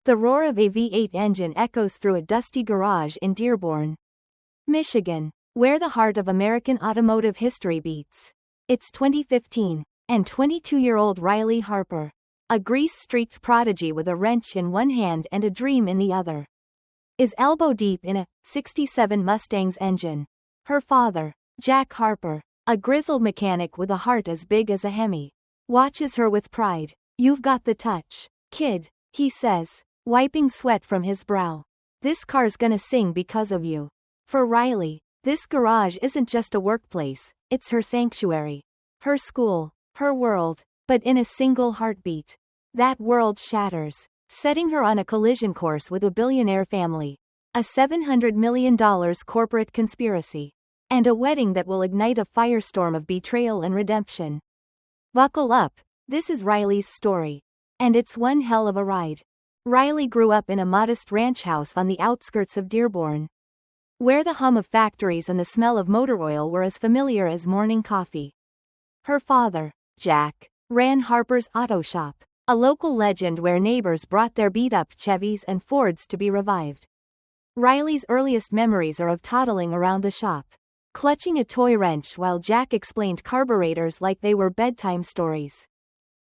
The roar of a V8 engine echoes through a dusty garage in Dearborn, Michigan, where the heart of American automotive history beats. It's 2015, and 22-year-old Riley Harper, a grease-streaked prodigy with a wrench in one hand and a dream in the other, is elbow-deep in a '67 Mustang's engine. Her father, Jack Harper, a grizzled mechanic with a heart as big as a Hemi, watches her with pride. "You've got the touch, kid," he says, wiping sweat from his brow. "This car's gonna sing because of you." For Riley, this garage isn't just a workplace, it's her sanctuary, her school, her world. But in a single heartbeat, that world shatters, setting her on a collision course with a billionaire family, a $700 million corporate conspiracy, and a wedding that will ignite a firestorm of betrayal and redemption. Buckle up, this is Riley's story. And it's one hell of a ride. Riley grew up in a modest ranch house on the outskirts of Dearborn, where the hum of factories and the smell of motor oil were as familiar as morning coffee. Her father, Jack, ran Harper's Auto Shop, a local legend where neighbors brought their beat-up Chevys and Fords to be revived. Riley's earliest memories are of toddling around the shop, clutching a toy wrench while Jack explained carburetors like they were bedtime stories.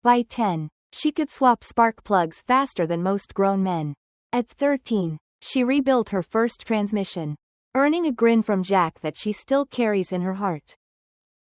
By 10, she could swap spark plugs faster than most grown men. At 13, she rebuilt her first transmission, earning a grin from Jack that she still carries in her heart.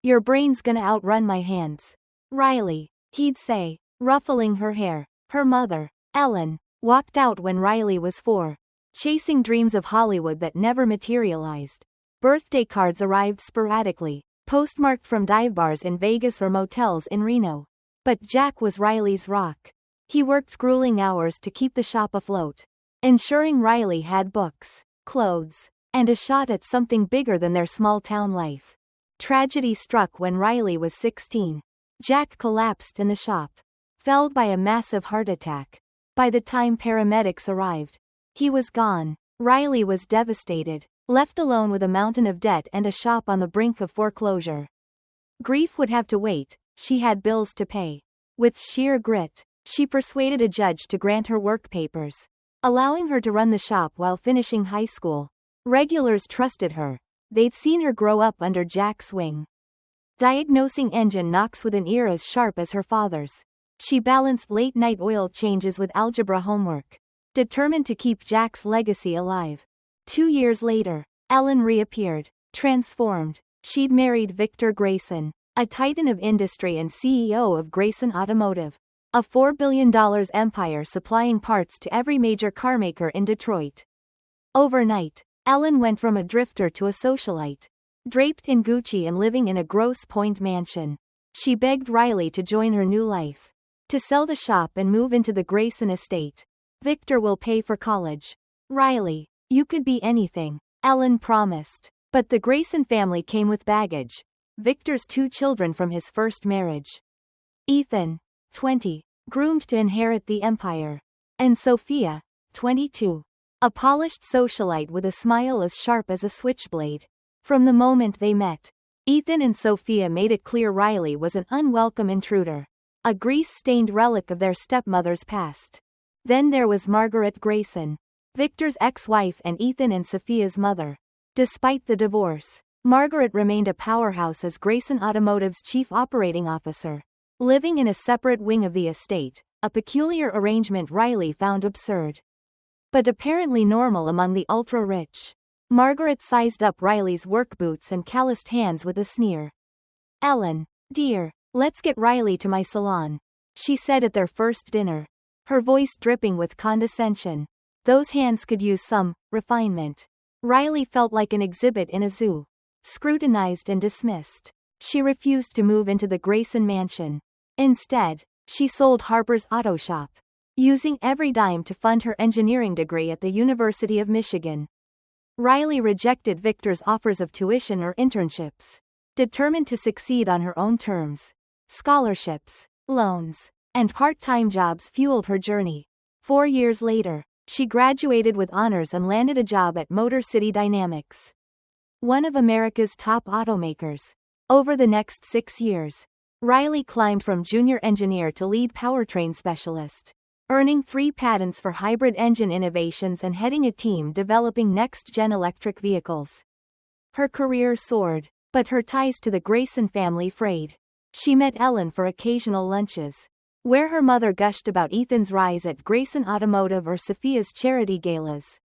"Your brain's gonna outrun my hands, Riley," he'd say, ruffling her hair. Her mother, Ellen, walked out when Riley was 4, chasing dreams of Hollywood that never materialized. Birthday cards arrived sporadically, postmarked from dive bars in Vegas or motels in Reno. But Jack was Riley's rock. He worked grueling hours to keep the shop afloat, ensuring Riley had books, clothes, and a shot at something bigger than their small-town life. Tragedy struck when Riley was 16. Jack collapsed in the shop, felled by a massive heart attack. By the time paramedics arrived, he was gone. Riley was devastated, left alone with a mountain of debt and a shop on the brink of foreclosure. Grief would have to wait, she had bills to pay. With sheer grit, she persuaded a judge to grant her work papers, allowing her to run the shop while finishing high school. Regulars trusted her. They'd seen her grow up under Jack's wing, diagnosing engine knocks with an ear as sharp as her father's. She balanced late-night oil changes with algebra homework, determined to keep Jack's legacy alive. 2 years later, Ellen reappeared, transformed. She'd married Victor Grayson, a titan of industry and CEO of Grayson Automotive, a $4 billion empire supplying parts to every major carmaker in Detroit. Overnight, Ellen went from a drifter to a socialite, draped in Gucci and living in a Grosse Pointe mansion. She begged Riley to join her new life, to sell the shop and move into the Grayson estate. "Victor will pay for college. Riley, you could be anything," Ellen promised. But the Grayson family came with baggage. Victor's 2 children from his first marriage. Ethan, 20, groomed to inherit the empire. And Sophia, 22, a polished socialite with a smile as sharp as a switchblade. From the moment they met, Ethan and Sophia made it clear Riley was an unwelcome intruder, a grease-stained relic of their stepmother's past. Then there was Margaret Grayson, Victor's ex-wife and Ethan and Sophia's mother. Despite the divorce, Margaret remained a powerhouse as Grayson Automotive's chief operating officer, living in a separate wing of the estate, a peculiar arrangement Riley found absurd, but apparently normal among the ultra-rich. Margaret sized up Riley's work boots and calloused hands with a sneer. "Ellen, dear, let's get Riley to my salon," she said at their first dinner, her voice dripping with condescension. Those hands could use some refinement. Riley felt like an exhibit in a zoo, scrutinized and dismissed. She refused to move into the Grayson mansion. Instead, she sold Harper's Auto Shop, using every dime to fund her engineering degree at the University of Michigan. Riley rejected Victor's offers of tuition or internships, determined to succeed on her own terms. Scholarships, loans, and part-time jobs fueled her journey. 4 years later, she graduated with honors and landed a job at Motor City Dynamics, one of America's top automakers. Over the next 6 years, Riley climbed from junior engineer to lead powertrain specialist, earning 3 patents for hybrid engine innovations and heading a team developing next-gen electric vehicles. Her career soared, but her ties to the Grayson family frayed. She met Ellen for occasional lunches, where her mother gushed about Ethan's rise at Grayson Automotive or Sophia's charity galas,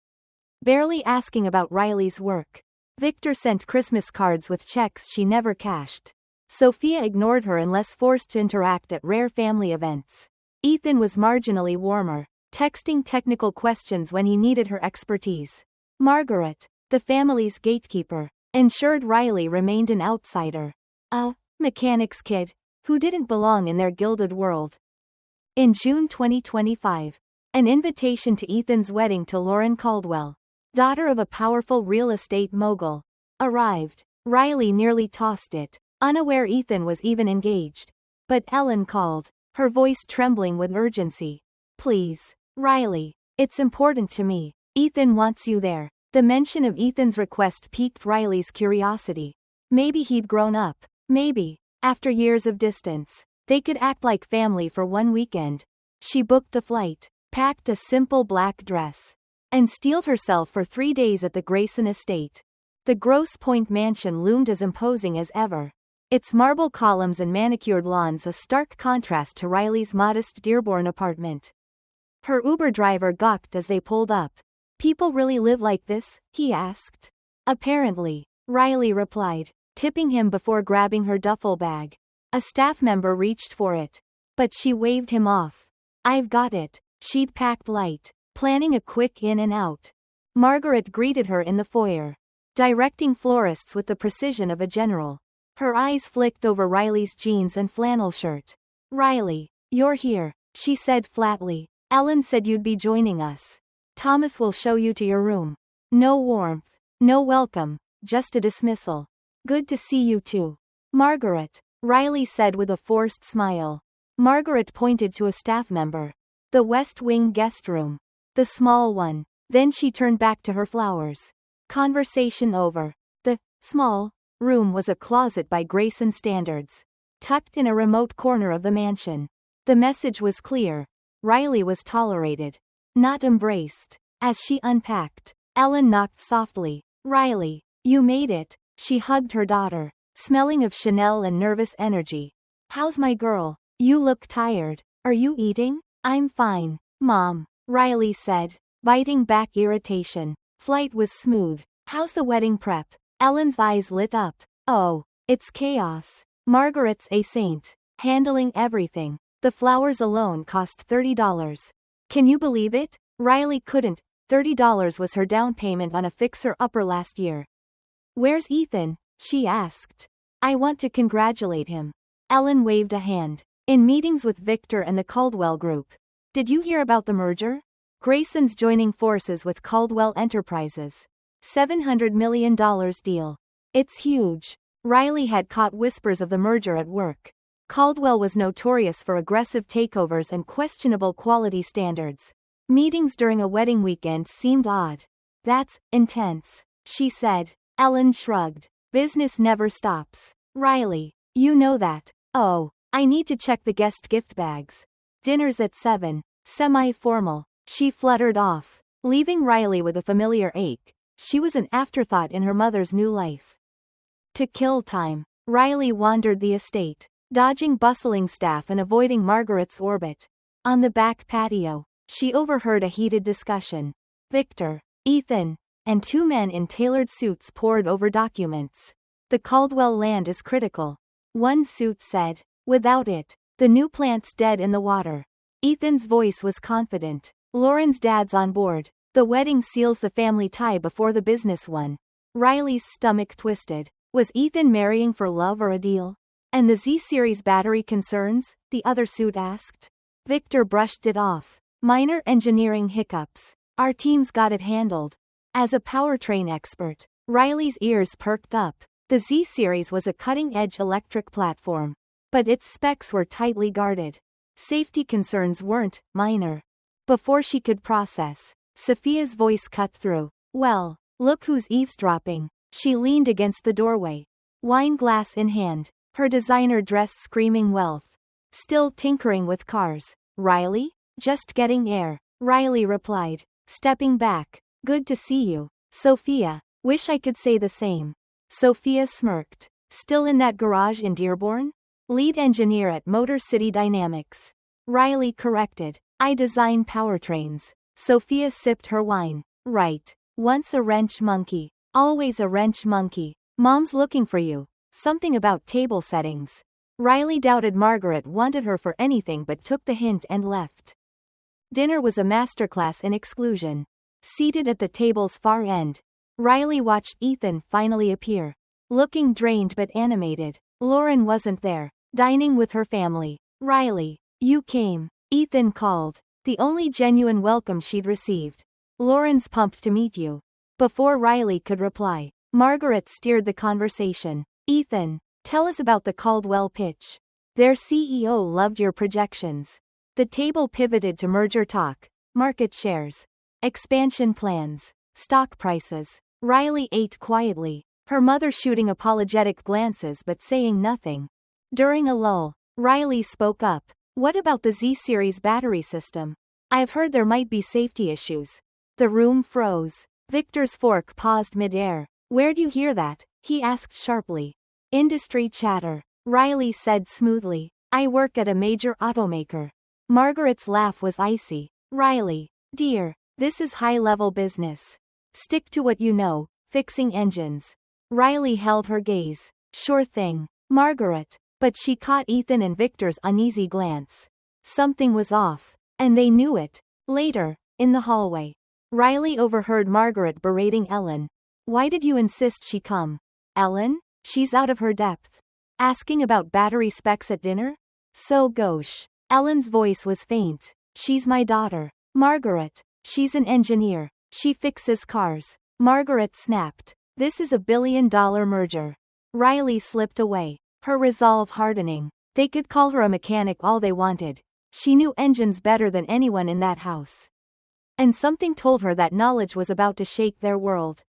barely asking about Riley's work. Victor sent Christmas cards with checks she never cashed. Sophia ignored her unless forced to interact at rare family events. Ethan was marginally warmer, texting technical questions when he needed her expertise. Margaret, the family's gatekeeper, ensured Riley remained an outsider. A mechanic's kid, who didn't belong in their gilded world. In June 2025, an invitation to Ethan's wedding to Lauren Caldwell, daughter of a powerful real estate mogul, arrived. Riley nearly tossed it, unaware Ethan was even engaged. But Ellen called, her voice trembling with urgency. Please, Riley, it's important to me. Ethan wants you there. The mention of Ethan's request piqued Riley's curiosity. Maybe he'd grown up. Maybe, after years of distance, they could act like family for one weekend. She booked a flight, packed a simple black dress, and steeled herself for 3 days at the Grayson estate. The Grosse Pointe mansion loomed as imposing as ever, its marble columns and manicured lawns a stark contrast to Riley's modest Dearborn apartment. Her Uber driver gawked as they pulled up. People really live like this? He asked. Apparently, Riley replied, tipping him before grabbing her duffel bag. A staff member reached for it, but she waved him off. I've got it. She'd packed light, planning a quick in and out. Margaret greeted her in the foyer, directing florists with the precision of a general. Her eyes flicked over Riley's jeans and flannel shirt. Riley, you're here, she said flatly. Ellen said you'd be joining us. Thomas will show you to your room. No warmth, no welcome, just a dismissal. Good to see you too, Margaret, Riley said with a forced smile. Margaret pointed to a staff member. The West Wing guest room. The small one. Then she turned back to her flowers. Conversation over. The small room was a closet by Grayson standards, tucked in a remote corner of the mansion. The message was clear. Riley was tolerated, not embraced. As she unpacked, Ellen knocked softly. Riley, you made it. She hugged her daughter, smelling of Chanel and nervous energy. How's my girl? You look tired. Are you eating? I'm fine, Mom, Riley said, biting back irritation. Flight was smooth. How's the wedding prep? Ellen's eyes lit up. Oh, it's chaos. Margaret's a saint, handling everything. The flowers alone cost $30. Can you believe it? Riley couldn't. $30 was her down payment on a fixer-upper last year. Where's Ethan? She asked. I want to congratulate him. Ellen waved a hand. In meetings with Victor and the Caldwell Group. Did you hear about the merger? Grayson's joining forces with Caldwell Enterprises. $700 million deal. It's huge. Riley had caught whispers of the merger at work. Caldwell was notorious for aggressive takeovers and questionable quality standards. Meetings during a wedding weekend seemed odd. That's intense, she said. Ellen shrugged. Business never stops. Riley, you know that. Oh, I need to check the guest gift bags. Dinner's at 7. Semi-formal. She fluttered off, leaving Riley with a familiar ache. She was an afterthought in her mother's new life. To kill time, Riley wandered the estate, dodging bustling staff and avoiding Margaret's orbit. On the back patio, she overheard a heated discussion. Victor, Ethan, and 2 men in tailored suits pored over documents. The Caldwell land is critical, one suit said. Without it, the new plant's dead in the water. Ethan's voice was confident. Lauren's dad's on board. The wedding seals the family tie before the business one. Riley's stomach twisted. Was Ethan marrying for love or a deal? And the Z-Series battery concerns? The other suit asked. Victor brushed it off. Minor engineering hiccups. Our team's got it handled. As a powertrain expert, Riley's ears perked up. The Z-Series was a cutting-edge electric platform, but its specs were tightly guarded. Safety concerns weren't minor. Before she could process, Sophia's voice cut through. Well, look who's eavesdropping. She leaned against the doorway, wine glass in hand, her designer dress screaming wealth. Still tinkering with cars. Riley? Just getting air, Riley replied, stepping back. Good to see you, Sophia. Wish I could say the same. Sophia smirked. Still in that garage in Dearborn? Lead engineer at Motor City Dynamics. Riley corrected. I design powertrains. Sophia sipped her wine. Right. Once a wrench monkey. Always a wrench monkey. Mom's looking for you. Something about table settings. Riley doubted Margaret wanted her for anything but took the hint and left. Dinner was a masterclass in exclusion. Seated at the table's far end, Riley watched Ethan finally appear. Looking drained but animated. Lauren wasn't there, dining with her family. Riley, you came, Ethan called. The only genuine welcome she'd received. Lauren's pumped to meet you. Before Riley could reply, Margaret steered the conversation. Ethan, tell us about the Caldwell pitch. Their CEO loved your projections. The table pivoted to merger talk, market shares, expansion plans, stock prices. Riley ate quietly, her mother shooting apologetic glances but saying nothing. During a lull, Riley spoke up. What about the Z-Series battery system? I've heard there might be safety issues. The room froze. Victor's fork paused mid-air. Where'd you hear that? He asked sharply. Industry chatter, Riley said smoothly. I work at a major automaker. Margaret's laugh was icy. Riley, dear, this is high-level business. Stick to what you know, fixing engines. Riley held her gaze. Sure thing, Margaret. But she caught Ethan and Victor's uneasy glance. Something was off, and they knew it. Later, in the hallway, Riley overheard Margaret berating Ellen. Why did you insist she come? Ellen? She's out of her depth. Asking about battery specs at dinner? So gauche. Ellen's voice was faint. She's my daughter. Margaret. She's an engineer. She fixes cars. Margaret snapped. This is a billion-dollar merger. Riley slipped away, her resolve hardening. They could call her a mechanic all they wanted. She knew engines better than anyone in that house. And something told her that knowledge was about to shake their world.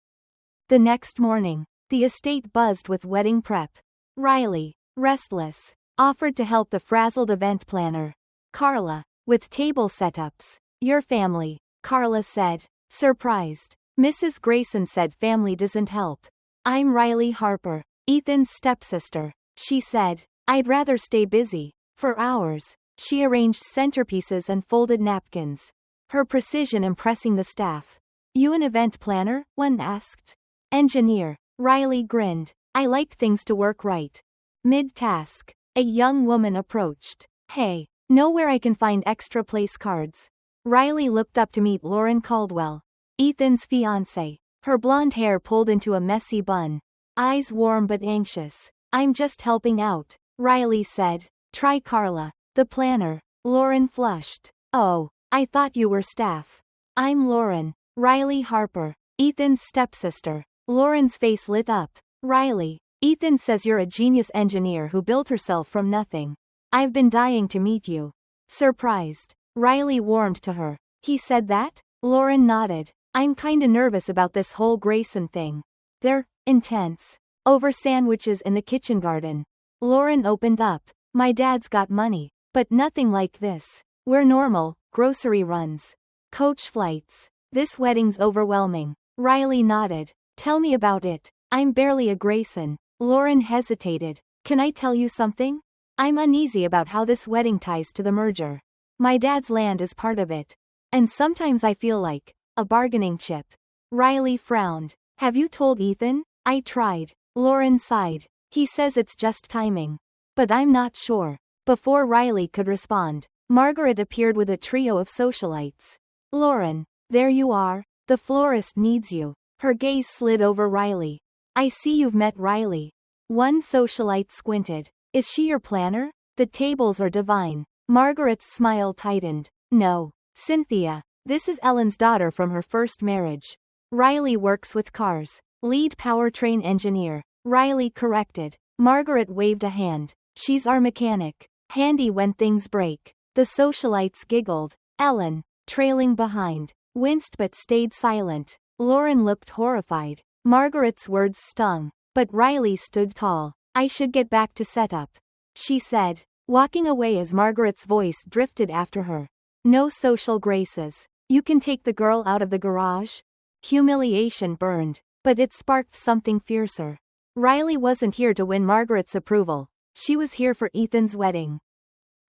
The next morning, the estate buzzed with wedding prep. Riley, restless, offered to help the frazzled event planner, Carla, with table setups. Your family, Carla said, surprised. Mrs. Grayson said family doesn't help. I'm Riley Harper, Ethan's stepsister, she said. I'd rather stay busy. For hours, she arranged centerpieces and folded napkins, her precision impressing the staff. You an event planner? One asked. Engineer, Riley grinned. I like things to work right. Mid-task, a young woman approached. Hey, know where I can find extra place cards? Riley looked up to meet Lauren Caldwell, Ethan's fiancée, her blonde hair pulled into a messy bun. Eyes warm but anxious. I'm just helping out, Riley said. Try Carla, the planner. Lauren flushed. Oh, I thought you were staff. I'm Lauren, Riley Harper, Ethan's stepsister. Lauren's face lit up. Riley, Ethan says you're a genius engineer who built herself from nothing. I've been dying to meet you. Surprised, Riley warmed to her. He said that? Lauren nodded. I'm kinda nervous about this whole Grayson thing. They're intense. Over sandwiches in the kitchen garden. Lauren opened up. My dad's got money, but nothing like this. We're normal, grocery runs, coach flights. This wedding's overwhelming. Riley nodded. Tell me about it. I'm barely a Grayson. Lauren hesitated. Can I tell you something? I'm uneasy about how this wedding ties to the merger. My dad's land is part of it. And sometimes I feel like a bargaining chip. Riley frowned. Have you told Ethan? I tried. Lauren sighed. He says it's just timing. But I'm not sure. Before Riley could respond, Margaret appeared with a trio of socialites. Lauren, there you are. The florist needs you. Her gaze slid over Riley. I see you've met Riley. One socialite squinted. Is she your planner? The tables are divine. Margaret's smile tightened. No, Cynthia. This is Ellen's daughter from her first marriage. Riley works with cars. Lead powertrain engineer. Riley corrected. Margaret waved a hand. She's our mechanic. Handy when things break. The socialites giggled. Ellen, trailing behind, winced but stayed silent. Lauren looked horrified. Margaret's words stung. But Riley stood tall. I should get back to setup, she said, walking away as Margaret's voice drifted after her. No social graces. You can take the girl out of the garage? Humiliation burned, but it sparked something fiercer. Riley wasn't here to win Margaret's approval. She was here for Ethan's wedding.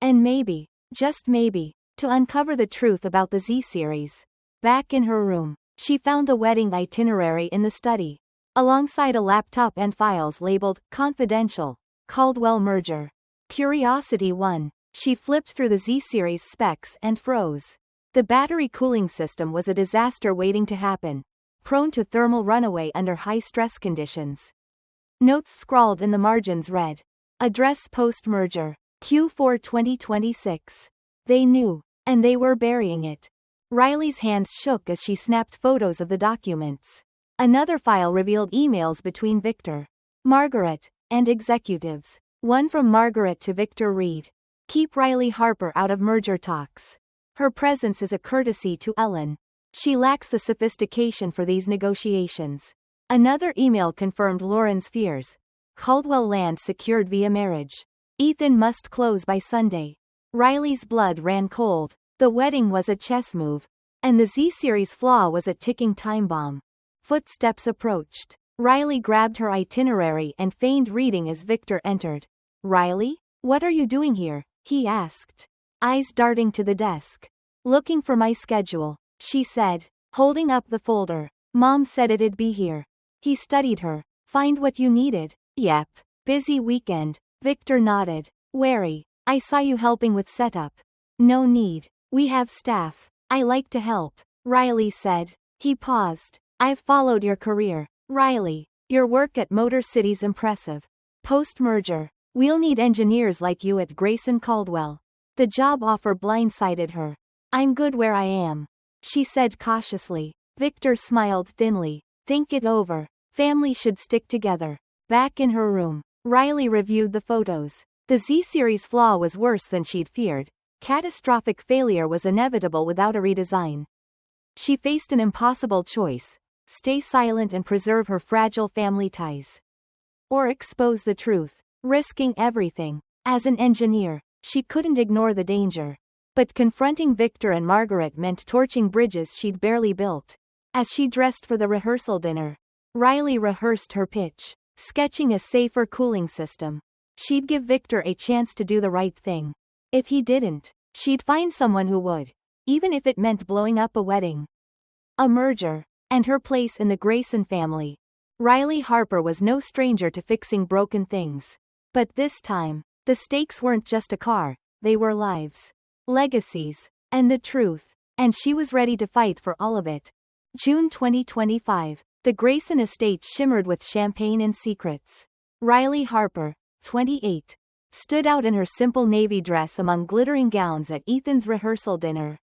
And maybe, just maybe, to uncover the truth about the Z-series. Back in her room, she found the wedding itinerary in the study, alongside a laptop and files labeled Confidential, Caldwell Merger. Curiosity won. She flipped through the Z-series specs and froze. The battery cooling system was a disaster waiting to happen, prone to thermal runaway under high-stress conditions. Notes scrawled in the margins read, "Address post-merger, Q4 2026. They knew, and they were burying it. Riley's hands shook as she snapped photos of the documents. Another file revealed emails between Victor, Margaret, and executives. One from Margaret to Victor read, "Keep Riley Harper out of merger talks. Her presence is a courtesy to Ellen. She lacks the sophistication for these negotiations." Another email confirmed Lauren's fears. Caldwell land secured via marriage. Ethan must close by Sunday. Riley's blood ran cold. The wedding was a chess move, and the Z-series flaw was a ticking time bomb. Footsteps approached. Riley grabbed her itinerary and feigned reading as Victor entered. "Riley? What are you doing here?" he asked, eyes darting to the desk. "Looking for my schedule," she said, holding up the folder. "Mom said it'd be here." He studied her. "Find what you needed?" "Yep. Busy weekend." Victor nodded. Wary. "I saw you helping with setup." "No need. We have staff. I like to help," Riley said. He paused. "I've followed your career, Riley. Your work at Motor City's impressive. Post-merger, we'll need engineers like you at Grayson Caldwell." The job offer blindsided her. "I'm good where I am," she said cautiously. Victor smiled thinly. "Think it over. Family should stick together." Back in her room, Riley reviewed the photos. The Z-series flaw was worse than she'd feared. Catastrophic failure was inevitable without a redesign. She faced an impossible choice: stay silent and preserve her fragile family ties, or expose the truth, risking everything. As an engineer, she couldn't ignore the danger. But confronting Victor and Margaret meant torching bridges she'd barely built. As she dressed for the rehearsal dinner, Riley rehearsed her pitch, sketching a safer cooling system. She'd give Victor a chance to do the right thing. If he didn't, she'd find someone who would, even if it meant blowing up a wedding, a merger, and her place in the Grayson family. Riley Harper was no stranger to fixing broken things. But this time, the stakes weren't just a car, they were lives, legacies, and the truth. And she was ready to fight for all of it. June 2025. The Grayson estate shimmered with champagne and secrets. Riley Harper, 28, stood out in her simple navy dress among glittering gowns at Ethan's rehearsal dinner.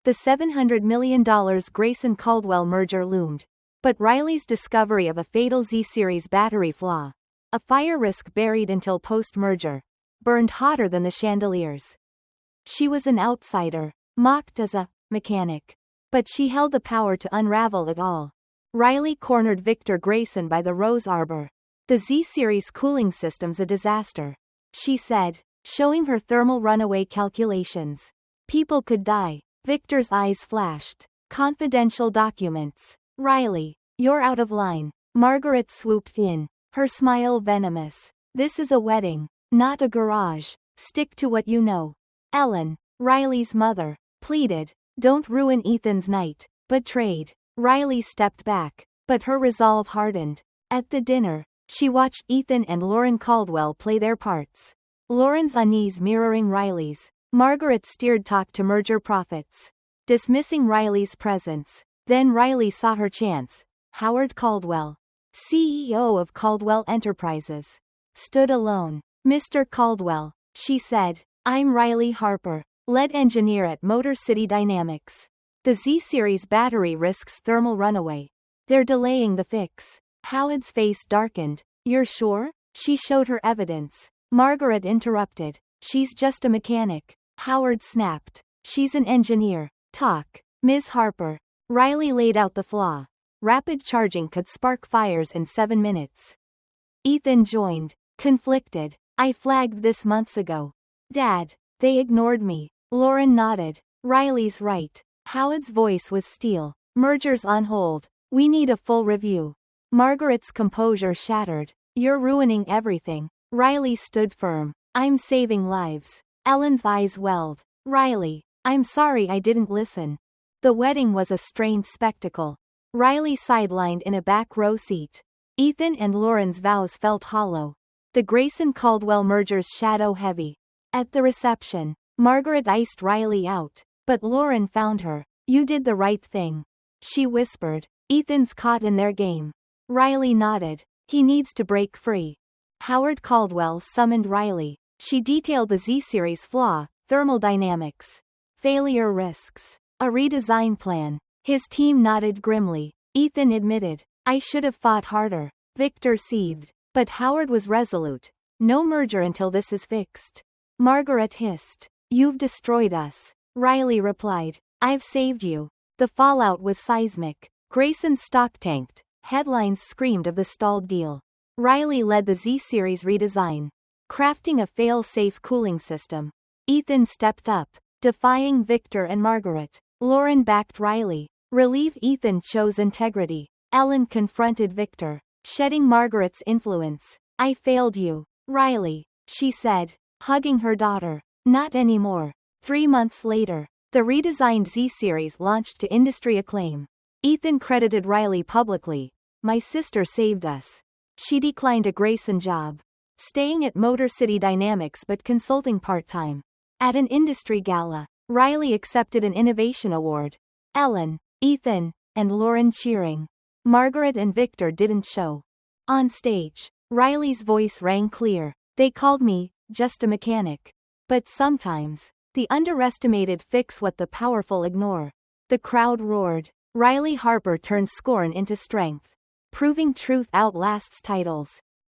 The $700 million Grayson Caldwell merger loomed. But Riley's discovery of a fatal Z-series battery flaw, a fire risk buried until post-merger, burned hotter than the chandeliers. She was an outsider, mocked as a mechanic. But she held the power to unravel it all. Riley cornered Victor Grayson by the rose arbor. "The Z-series cooling system's a disaster," she said, showing her thermal runaway calculations. "People could die." Victor's eyes flashed. "Confidential documents." "Riley, you're out of line." Margaret swooped in, her smile venomous. "This is a wedding, not a garage. Stick to what you know." Ellen, Riley's mother, pleaded, "Don't ruin Ethan's night." Betrayed, Riley stepped back, but her resolve hardened. At the dinner, she watched Ethan and Lauren Caldwell play their parts. Lauren's unease mirroring Riley's. Margaret steered talk to merger profits, dismissing Riley's presence. Then Riley saw her chance. Howard Caldwell, CEO of Caldwell Enterprises, stood alone. "Mr. Caldwell," she said, "I'm Riley Harper, lead engineer at Motor City Dynamics. The Z-series battery risks thermal runaway. They're delaying the fix." Howard's face darkened. "You're sure?" She showed her evidence. Margaret interrupted. "She's just a mechanic." Howard snapped. "She's an engineer." "Talk, Ms. Harper." Riley laid out the flaw. Rapid charging could spark fires in 7 minutes. Ethan joined, conflicted. "I flagged this months ago. Dad, they ignored me." Lauren nodded. Riley's right. Howard's voice was steel. Mergers on hold. We need a full review. Margaret's composure shattered. You're ruining everything. Riley stood firm. I'm saving lives. Ellen's eyes welled. Riley, I'm sorry I didn't listen. The wedding was a strained spectacle. Riley sidelined in a back row seat. Ethan and Lauren's vows felt hollow. The Grayson-Caldwell merger's shadow heavy. At the reception, Margaret iced Riley out, but Lauren found her. You did the right thing. She whispered. Ethan's caught in their game. Riley nodded. He needs to break free. Howard Caldwell summoned Riley. She detailed the Z-series flaw, thermodynamics. Failure risks. A redesign plan. His team nodded grimly. Ethan admitted. I should have fought harder. Victor seethed. But Howard was resolute. No merger until this is fixed. Margaret hissed. You've destroyed us. Riley replied. I've saved you. The fallout was seismic. Grayson's stock tanked. Headlines screamed of the stalled deal. Riley led the Z-series redesign, crafting a fail-safe cooling system. Ethan stepped up, defying Victor and Margaret. Lauren backed Riley. Relieve Ethan chose integrity. Ellen confronted Victor, shedding Margaret's influence. I failed you, Riley, she said, hugging her daughter. Not anymore. 3 months later, the redesigned Z-series launched to industry acclaim. Ethan credited Riley publicly. My sister saved us. She declined a Grayson job, staying at Motor City Dynamics but consulting part-time. At an industry gala, Riley accepted an innovation award. Ellen, Ethan, and Lauren cheering. Margaret and Victor didn't show. On stage, Riley's voice rang clear. They called me just a mechanic. But sometimes, the underestimated fix what the powerful ignore. The crowd roared. Riley Harper turned scorn into strength, proving truth outlasts titles.